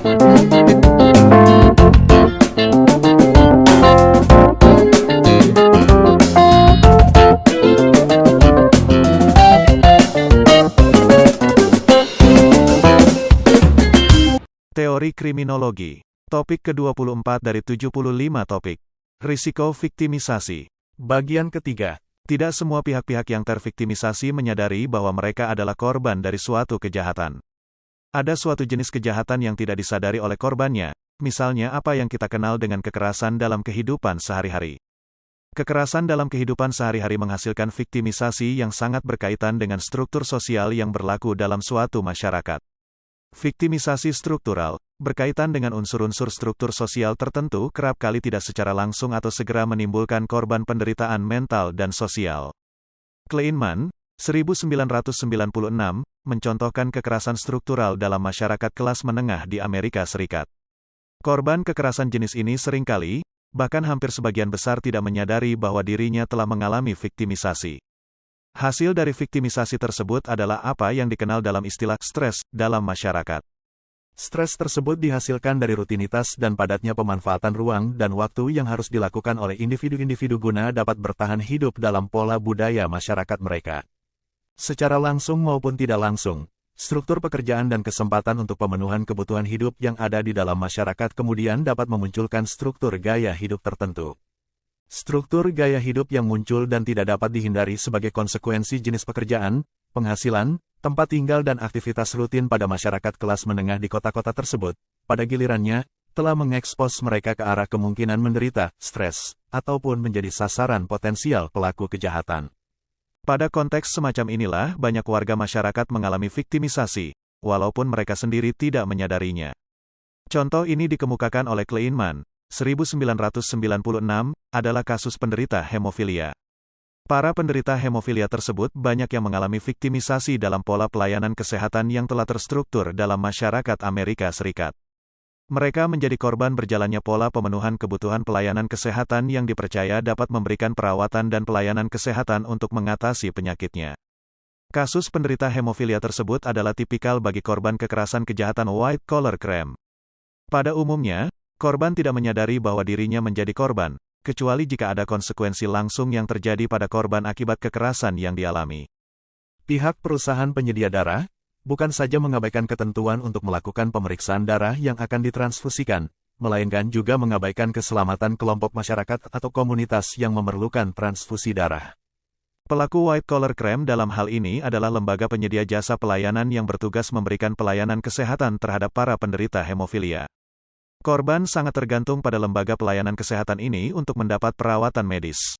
Teori kriminologi. Topik ke-24 dari 75 topik. Risiko viktimisasi. Bagian ketiga. Tidak semua pihak-pihak yang terviktimisasi menyadari bahwa mereka adalah korban dari suatu kejahatan. Ada suatu jenis kejahatan yang tidak disadari oleh korbannya, misalnya apa yang kita kenal dengan kekerasan dalam kehidupan sehari-hari. Kekerasan dalam kehidupan sehari-hari menghasilkan viktimisasi yang sangat berkaitan dengan struktur sosial yang berlaku dalam suatu masyarakat. Viktimisasi struktural, berkaitan dengan unsur-unsur struktur sosial tertentu kerap kali tidak secara langsung atau segera menimbulkan korban penderitaan mental dan sosial. Kleinman, 1996, mencontohkan kekerasan struktural dalam masyarakat kelas menengah di Amerika Serikat. Korban kekerasan jenis ini seringkali, bahkan hampir sebagian besar tidak menyadari bahwa dirinya telah mengalami viktimisasi. Hasil dari viktimisasi tersebut adalah apa yang dikenal dalam istilah stres dalam masyarakat. Stres tersebut dihasilkan dari rutinitas dan padatnya pemanfaatan ruang dan waktu yang harus dilakukan oleh individu-individu guna dapat bertahan hidup dalam pola budaya masyarakat mereka. Secara langsung maupun tidak langsung, struktur pekerjaan dan kesempatan untuk pemenuhan kebutuhan hidup yang ada di dalam masyarakat kemudian dapat memunculkan struktur gaya hidup tertentu. Struktur gaya hidup yang muncul dan tidak dapat dihindari sebagai konsekuensi jenis pekerjaan, penghasilan, tempat tinggal dan aktivitas rutin pada masyarakat kelas menengah di kota-kota tersebut, pada gilirannya, telah mengekspos mereka ke arah kemungkinan menderita, stres, ataupun menjadi sasaran potensial pelaku kejahatan. Pada konteks semacam inilah banyak warga masyarakat mengalami viktimisasi, walaupun mereka sendiri tidak menyadarinya. Contoh ini dikemukakan oleh Kleinman, 1996, adalah kasus penderita hemofilia. Para penderita hemofilia tersebut banyak yang mengalami viktimisasi dalam pola pelayanan kesehatan yang telah terstruktur dalam masyarakat Amerika Serikat. Mereka menjadi korban berjalannya pola pemenuhan kebutuhan pelayanan kesehatan yang dipercaya dapat memberikan perawatan dan pelayanan kesehatan untuk mengatasi penyakitnya. Kasus penderita hemofilia tersebut adalah tipikal bagi korban kekerasan kejahatan white-collar crime. Pada umumnya, korban tidak menyadari bahwa dirinya menjadi korban, kecuali jika ada konsekuensi langsung yang terjadi pada korban akibat kekerasan yang dialami. Pihak perusahaan penyedia darah, bukan saja mengabaikan ketentuan untuk melakukan pemeriksaan darah yang akan ditransfusikan, melainkan juga mengabaikan keselamatan kelompok masyarakat atau komunitas yang memerlukan transfusi darah. Pelaku white-collar crime dalam hal ini adalah lembaga penyedia jasa pelayanan yang bertugas memberikan pelayanan kesehatan terhadap para penderita hemofilia. Korban sangat tergantung pada lembaga pelayanan kesehatan ini untuk mendapat perawatan medis.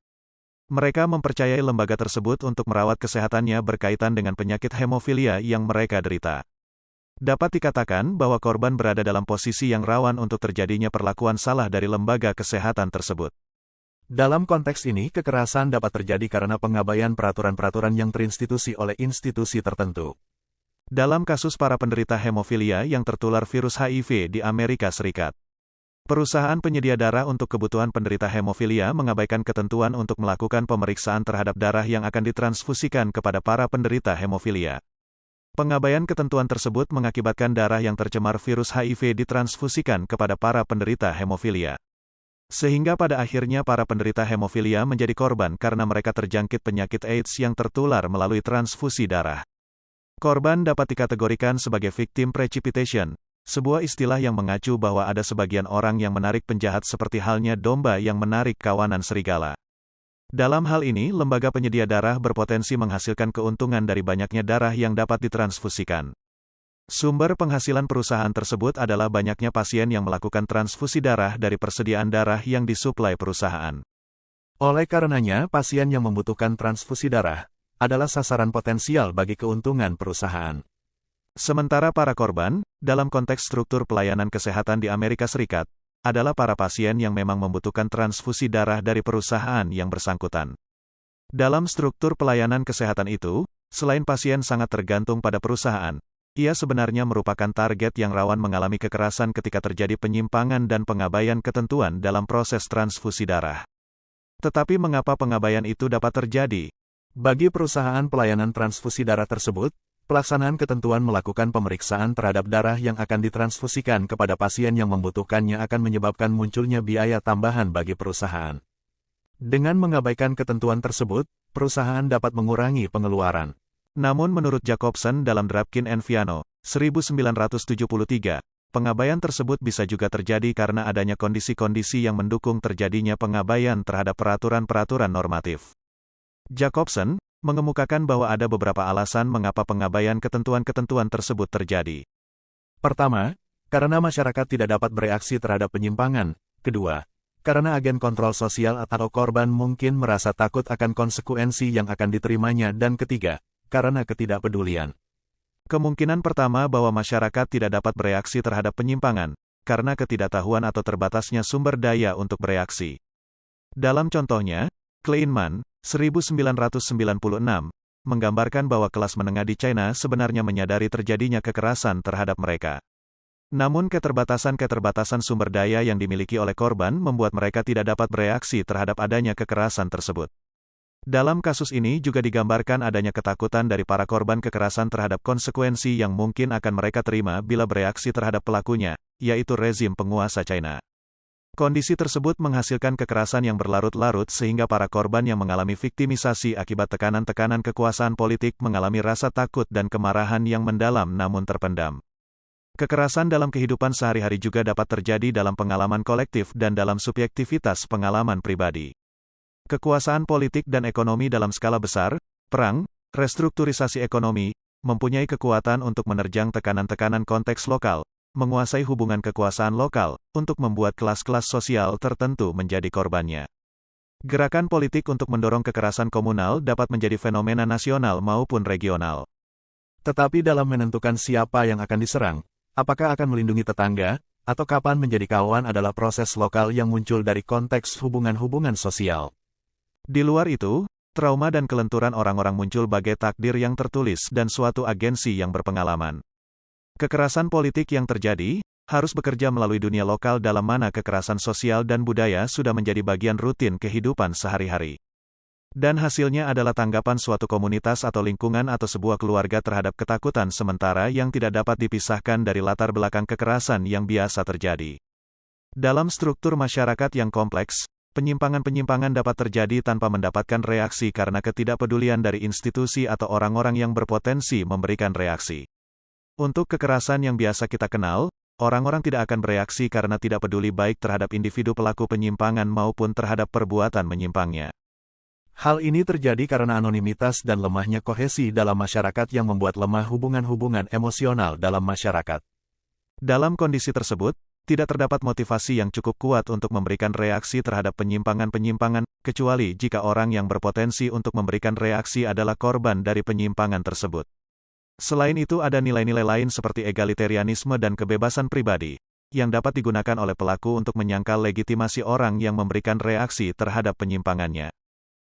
Mereka mempercayai lembaga tersebut untuk merawat kesehatannya berkaitan dengan penyakit hemofilia yang mereka derita. Dapat dikatakan bahwa korban berada dalam posisi yang rawan untuk terjadinya perlakuan salah dari lembaga kesehatan tersebut. Dalam konteks ini, kekerasan dapat terjadi karena pengabaian peraturan-peraturan yang terinstitusi oleh institusi tertentu. Dalam kasus para penderita hemofilia yang tertular virus HIV di Amerika Serikat, perusahaan penyedia darah untuk kebutuhan penderita hemofilia mengabaikan ketentuan untuk melakukan pemeriksaan terhadap darah yang akan ditransfusikan kepada para penderita hemofilia. Pengabaian ketentuan tersebut mengakibatkan darah yang tercemar virus HIV ditransfusikan kepada para penderita hemofilia. Sehingga pada akhirnya para penderita hemofilia menjadi korban karena mereka terjangkit penyakit AIDS yang tertular melalui transfusi darah. Korban dapat dikategorikan sebagai victim precipitation, sebuah istilah yang mengacu bahwa ada sebagian orang yang menarik penjahat seperti halnya domba yang menarik kawanan serigala. Dalam hal ini, lembaga penyedia darah berpotensi menghasilkan keuntungan dari banyaknya darah yang dapat ditransfusikan. Sumber penghasilan perusahaan tersebut adalah banyaknya pasien yang melakukan transfusi darah dari persediaan darah yang disuplai perusahaan. Oleh karenanya, pasien yang membutuhkan transfusi darah adalah sasaran potensial bagi keuntungan perusahaan. Sementara para korban, dalam konteks struktur pelayanan kesehatan di Amerika Serikat, adalah para pasien yang memang membutuhkan transfusi darah dari perusahaan yang bersangkutan. Dalam struktur pelayanan kesehatan itu, selain pasien sangat tergantung pada perusahaan, ia sebenarnya merupakan target yang rawan mengalami kekerasan ketika terjadi penyimpangan dan pengabaian ketentuan dalam proses transfusi darah. Tetapi mengapa pengabaian itu dapat terjadi? Bagi perusahaan pelayanan transfusi darah tersebut, Pelaksanaan ketentuan melakukan pemeriksaan terhadap darah yang akan ditransfusikan kepada pasien yang membutuhkannya akan menyebabkan munculnya biaya tambahan bagi perusahaan. Dengan mengabaikan ketentuan tersebut, perusahaan dapat mengurangi pengeluaran. Namun menurut Jacobson dalam Drapkin and Viano, 1973, pengabaian tersebut bisa juga terjadi karena adanya kondisi-kondisi yang mendukung terjadinya pengabaian terhadap peraturan-peraturan normatif. Jacobson mengemukakan bahwa ada beberapa alasan mengapa pengabaian ketentuan-ketentuan tersebut terjadi. Pertama, karena masyarakat tidak dapat bereaksi terhadap penyimpangan. Kedua, karena agen kontrol sosial atau korban mungkin merasa takut akan konsekuensi yang akan diterimanya. Dan ketiga, karena ketidakpedulian. Kemungkinan pertama bahwa masyarakat tidak dapat bereaksi terhadap penyimpangan, karena ketidaktahuan atau terbatasnya sumber daya untuk bereaksi. Dalam contohnya, Kleinman, 1996, menggambarkan bahwa kelas menengah di China sebenarnya menyadari terjadinya kekerasan terhadap mereka. Namun keterbatasan-keterbatasan sumber daya yang dimiliki oleh korban membuat mereka tidak dapat bereaksi terhadap adanya kekerasan tersebut. Dalam kasus ini juga digambarkan adanya ketakutan dari para korban kekerasan terhadap konsekuensi yang mungkin akan mereka terima bila bereaksi terhadap pelakunya, yaitu rezim penguasa China. Kondisi tersebut menghasilkan kekerasan yang berlarut-larut sehingga para korban yang mengalami viktimisasi akibat tekanan-tekanan kekuasaan politik mengalami rasa takut dan kemarahan yang mendalam namun terpendam. Kekerasan dalam kehidupan sehari-hari juga dapat terjadi dalam pengalaman kolektif dan dalam subjektivitas pengalaman pribadi. Kekuasaan politik dan ekonomi dalam skala besar, perang, restrukturisasi ekonomi, mempunyai kekuatan untuk menerjang tekanan-tekanan konteks lokal, menguasai hubungan kekuasaan lokal, untuk membuat kelas-kelas sosial tertentu menjadi korbannya. Gerakan politik untuk mendorong kekerasan komunal dapat menjadi fenomena nasional maupun regional. Tetapi dalam menentukan siapa yang akan diserang, apakah akan melindungi tetangga, atau kapan menjadi kawan adalah proses lokal yang muncul dari konteks hubungan-hubungan sosial. Di luar itu, trauma dan kelenturan orang-orang muncul bagai takdir yang tertulis dan suatu agensi yang berpengalaman. Kekerasan politik yang terjadi, harus bekerja melalui dunia lokal dalam mana kekerasan sosial dan budaya sudah menjadi bagian rutin kehidupan sehari-hari. Dan hasilnya adalah tanggapan suatu komunitas atau lingkungan atau sebuah keluarga terhadap ketakutan sementara yang tidak dapat dipisahkan dari latar belakang kekerasan yang biasa terjadi. Dalam struktur masyarakat yang kompleks, penyimpangan-penyimpangan dapat terjadi tanpa mendapatkan reaksi karena ketidakpedulian dari institusi atau orang-orang yang berpotensi memberikan reaksi. Untuk kekerasan yang biasa kita kenal, orang-orang tidak akan bereaksi karena tidak peduli baik terhadap individu pelaku penyimpangan maupun terhadap perbuatan menyimpangnya. Hal ini terjadi karena anonimitas dan lemahnya kohesi dalam masyarakat yang membuat lemah hubungan-hubungan emosional dalam masyarakat. Dalam kondisi tersebut, tidak terdapat motivasi yang cukup kuat untuk memberikan reaksi terhadap penyimpangan-penyimpangan, kecuali jika orang yang berpotensi untuk memberikan reaksi adalah korban dari penyimpangan tersebut. Selain itu ada nilai-nilai lain seperti egalitarianisme dan kebebasan pribadi, yang dapat digunakan oleh pelaku untuk menyangkal legitimasi orang yang memberikan reaksi terhadap penyimpangannya.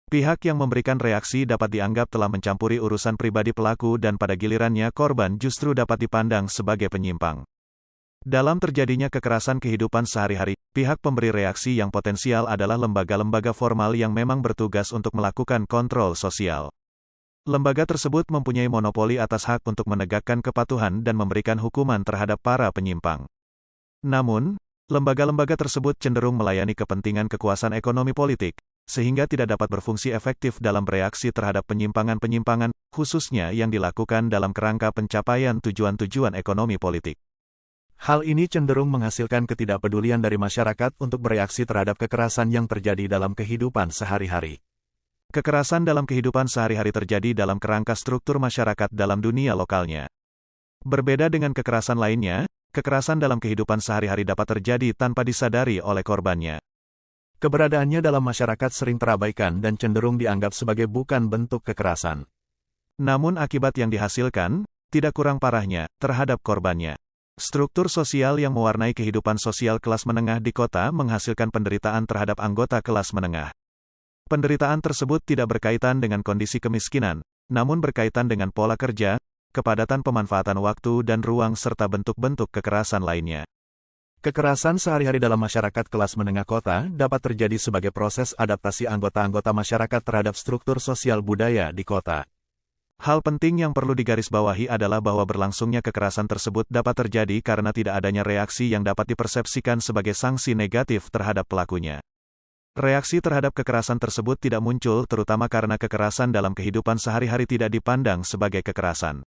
Pihak yang memberikan reaksi dapat dianggap telah mencampuri urusan pribadi pelaku dan pada gilirannya korban justru dapat dipandang sebagai penyimpang. Dalam terjadinya kekerasan kehidupan sehari-hari, pihak pemberi reaksi yang potensial adalah lembaga-lembaga formal yang memang bertugas untuk melakukan kontrol sosial. Lembaga tersebut mempunyai monopoli atas hak untuk menegakkan kepatuhan dan memberikan hukuman terhadap para penyimpang. Namun, lembaga-lembaga tersebut cenderung melayani kepentingan kekuasaan ekonomi politik, sehingga tidak dapat berfungsi efektif dalam bereaksi terhadap penyimpangan-penyimpangan, khususnya yang dilakukan dalam kerangka pencapaian tujuan-tujuan ekonomi politik. Hal ini cenderung menghasilkan ketidakpedulian dari masyarakat untuk bereaksi terhadap kekerasan yang terjadi dalam kehidupan sehari-hari. Kekerasan dalam kehidupan sehari-hari terjadi dalam kerangka struktur masyarakat dalam dunia lokalnya. Berbeda dengan kekerasan lainnya, kekerasan dalam kehidupan sehari-hari dapat terjadi tanpa disadari oleh korbannya. Keberadaannya dalam masyarakat sering terabaikan dan cenderung dianggap sebagai bukan bentuk kekerasan. Namun akibat yang dihasilkan, tidak kurang parahnya, terhadap korbannya. Struktur sosial yang mewarnai kehidupan sosial kelas menengah di kota menghasilkan penderitaan terhadap anggota kelas menengah. Penderitaan tersebut tidak berkaitan dengan kondisi kemiskinan, namun berkaitan dengan pola kerja, kepadatan pemanfaatan waktu dan ruang serta bentuk-bentuk kekerasan lainnya. Kekerasan sehari-hari dalam masyarakat kelas menengah kota dapat terjadi sebagai proses adaptasi anggota-anggota masyarakat terhadap struktur sosial budaya di kota. Hal penting yang perlu digarisbawahi adalah bahwa berlangsungnya kekerasan tersebut dapat terjadi karena tidak adanya reaksi yang dapat dipersepsikan sebagai sanksi negatif terhadap pelakunya. Reaksi terhadap kekerasan tersebut tidak muncul terutama karena kekerasan dalam kehidupan sehari-hari tidak dipandang sebagai kekerasan.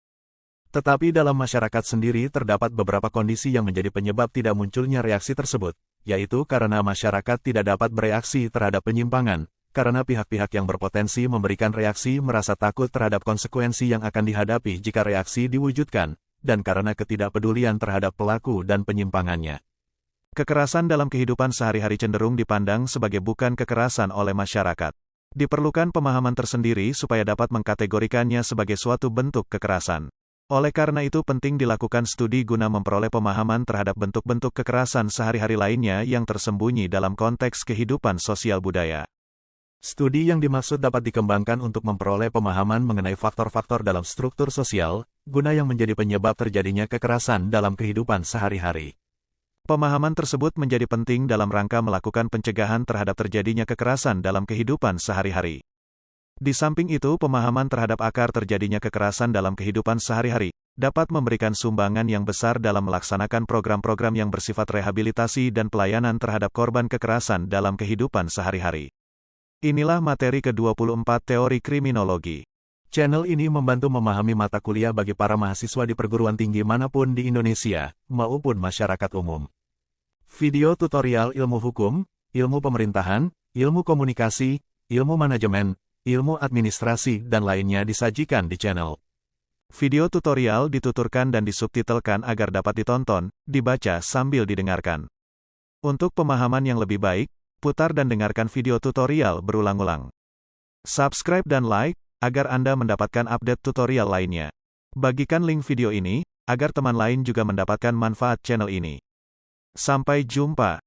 Tetapi dalam masyarakat sendiri terdapat beberapa kondisi yang menjadi penyebab tidak munculnya reaksi tersebut, yaitu karena masyarakat tidak dapat bereaksi terhadap penyimpangan, karena pihak-pihak yang berpotensi memberikan reaksi merasa takut terhadap konsekuensi yang akan dihadapi jika reaksi diwujudkan, dan karena ketidakpedulian terhadap pelaku dan penyimpangannya. Kekerasan dalam kehidupan sehari-hari cenderung dipandang sebagai bukan kekerasan oleh masyarakat. Diperlukan pemahaman tersendiri supaya dapat mengkategorikannya sebagai suatu bentuk kekerasan. Oleh karena itu penting dilakukan studi guna memperoleh pemahaman terhadap bentuk-bentuk kekerasan sehari-hari lainnya yang tersembunyi dalam konteks kehidupan sosial budaya. Studi yang dimaksud dapat dikembangkan untuk memperoleh pemahaman mengenai faktor-faktor dalam struktur sosial, guna yang menjadi penyebab terjadinya kekerasan dalam kehidupan sehari-hari. Pemahaman tersebut menjadi penting dalam rangka melakukan pencegahan terhadap terjadinya kekerasan dalam kehidupan sehari-hari. Di samping itu, pemahaman terhadap akar terjadinya kekerasan dalam kehidupan sehari-hari dapat memberikan sumbangan yang besar dalam melaksanakan program-program yang bersifat rehabilitasi dan pelayanan terhadap korban kekerasan dalam kehidupan sehari-hari. Inilah materi ke-24 Teori Kriminologi. Channel ini membantu memahami mata kuliah bagi para mahasiswa di perguruan tinggi manapun di Indonesia, maupun masyarakat umum. Video tutorial ilmu hukum, ilmu pemerintahan, ilmu komunikasi, ilmu manajemen, ilmu administrasi, dan lainnya disajikan di channel. Video tutorial dituturkan dan disubtitelkan agar dapat ditonton, dibaca sambil didengarkan. Untuk pemahaman yang lebih baik, putar dan dengarkan video tutorial berulang-ulang. Subscribe dan like, agar Anda mendapatkan update tutorial lainnya. Bagikan link video ini, agar teman lain juga mendapatkan manfaat channel ini. Sampai jumpa.